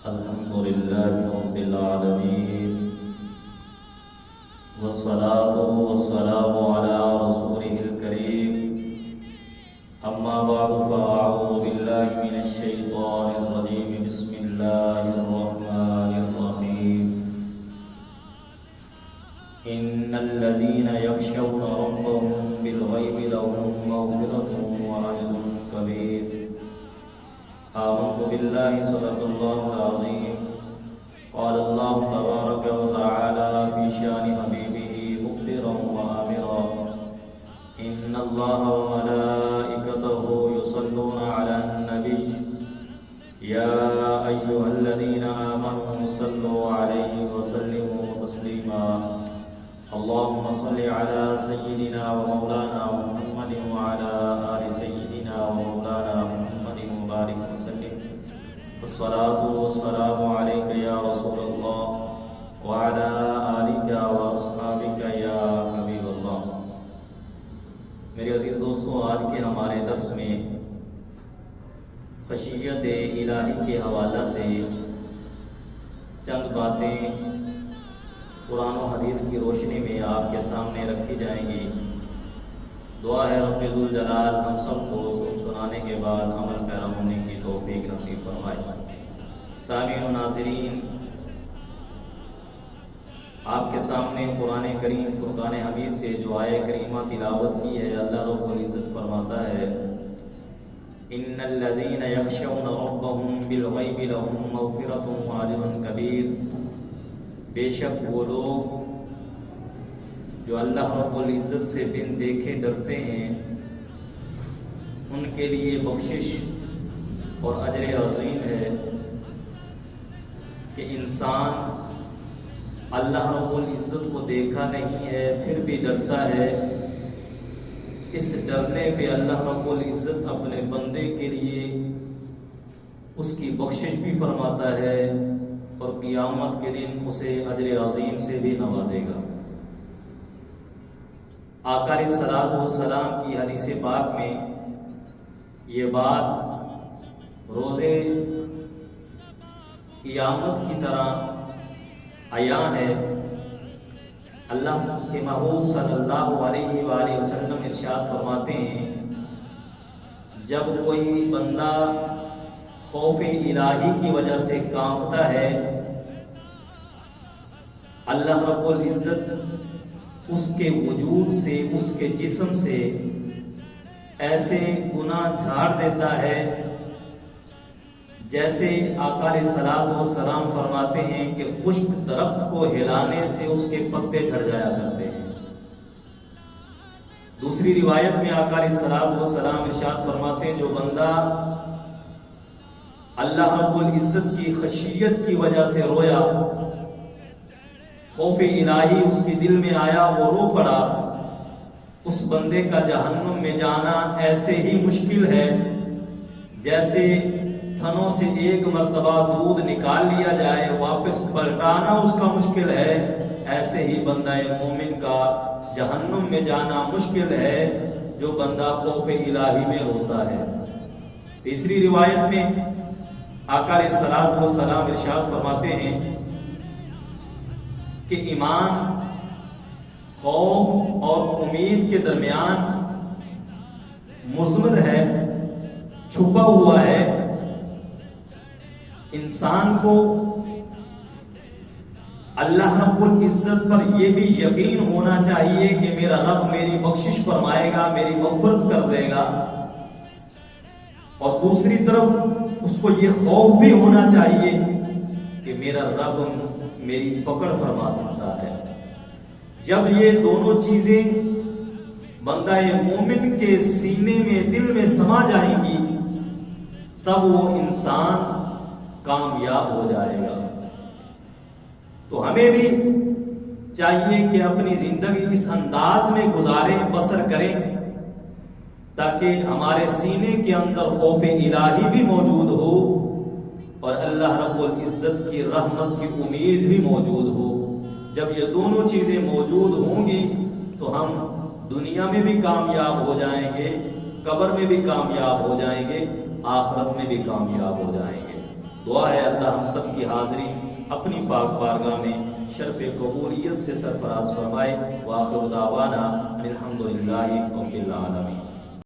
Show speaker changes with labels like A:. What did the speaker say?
A: الحمد لله رب العالمين والصلاة والسلام على رسوله الكريم أما بعد فأعوذ بالله من الشيطان الرجيم بسم الله الرحمن الرحيم إن الذين يخشون ربهم بالغيب لهم مغفرة وأجر كبير آمنت بالله صدق الله العظيم قال الله تبارك وتعالى في شأن حبيبه مخبرا وآمرا إن الله وملائكته يصلون على النبي يا أيها الذين آمنوا صلوا عليه وسلموا تسليما اللهم صل على سيدنا ومولانا محمد وعلى آل سيدنا ومولانا محمد وبارك وسلم الصلاة والسلام عليك يا رسول الله وعلى آلك وأصحابك يا حبیب اللہ۔ میرے عزیز دوستوں، آج کے ہمارے درس میں خشیت الہی کے حوالہ سے چند باتیں قرآن و حدیث کی روشنی میں آپ کے سامنے رکھی جائیں گی۔ دعا ہے رب ذوالجلال ہم سب کو سنانے کے بعد عمل پیرا ہونے کی توفیق نصیب فرمائے۔ سامعین و ناظرین، آپ کے سامنے قرآن کریم فرقان حمید سے جو آیہ کریمہ تلاوت کی ہے، اللہ رب العزت فرماتا ہے ان الذین یخشون ربهم بالغیب لهم مغفرۃ واجر کبیر، بے شک وہ لوگ جو اللہ رب العزت سے بن دیکھے ڈرتے ہیں ان کے لیے بخشش اور اجر عظیم ہے۔ کہ انسان اللہ رب العزت کو دیکھا نہیں ہے پھر بھی ڈرتا ہے، اس ڈرنے پہ اللہ رب العزت اپنے بندے کے لیے اس کی بخشش بھی فرماتا ہے اور قیامت کے دن اسے اجر عظیم سے بھی نوازے گا۔ آقا علیہ الصلوۃ والسلام کی حدیث پاک میں یہ بات روزے قیامت کی طرح عیان ہے۔ اللہ کے محبوب صلی اللہ علیہ وآلہ وسلم ارشاد فرماتے ہیں جب کوئی بندہ خوف الہی کی وجہ سے کانپتا ہے، اللہ رب العزت اس کے وجود سے، اس کے جسم سے ایسے گناہ جھاڑ دیتا ہے جیسے آقا علیہ الصلوۃ والسلام فرماتے ہیں کہ خشک درخت کو ہلانے سے اس کے پتے جھڑ جایا کرتے ہیں۔ دوسری روایت میں آقا علیہ الصلوۃ والسلام ارشاد فرماتے ہیں جو بندہ اللہ رب العزت کی خشیت کی وجہ سے رویا، خوف الہی اس کے دل میں آیا، وہ رو پڑا، اس بندے کا جہنم میں جانا ایسے ہی مشکل ہے جیسے تھنوں سے ایک مرتبہ دودھ نکال لیا جائے واپس پلٹانا اس کا مشکل ہے، ایسے ہی بندہ مومن کا جہنم میں جانا مشکل ہے جو بندہ خوف الہی میں روتا ہے۔ تیسری روایت میں آقا علیہ الصلوۃ والسلام ارشاد فرماتے ہیں کہ ایمان خوف اور امید کے درمیان مضمر ہے، چھپا ہوا ہے۔ انسان کو اللہ رب العزت پر یہ بھی یقین ہونا چاہیے کہ میرا رب میری بخشش فرمائے گا، میری مغفرت کر دے گا، اور دوسری طرف اس کو یہ خوف بھی ہونا چاہیے کہ میرا رب میری پکڑ فرما سکتا ہے۔ جب یہ دونوں چیزیں بندہ مومن کے سینے میں، دل میں سما جائیں گی، تب وہ انسان کامیاب ہو جائے گا۔ تو ہمیں بھی چاہیے کہ اپنی زندگی اس انداز میں گزاریں، بسر کریں تاکہ ہمارے سینے کے اندر خوف الہی بھی موجود ہو اور اللہ رب العزت کی رحمت کی امید بھی موجود ہو۔ جب یہ دونوں چیزیں موجود ہوں گی تو ہم دنیا میں بھی کامیاب ہو جائیں گے، قبر میں بھی کامیاب ہو جائیں گے، آخرت میں بھی کامیاب ہو جائیں گے۔ دعا ہے اللہ ہم سب کی حاضری اپنی پاک بارگاہ میں شرف قبولیت سے سرفراز فرمائے۔ وآخر دعوانا الحمدللہ رب العالمین۔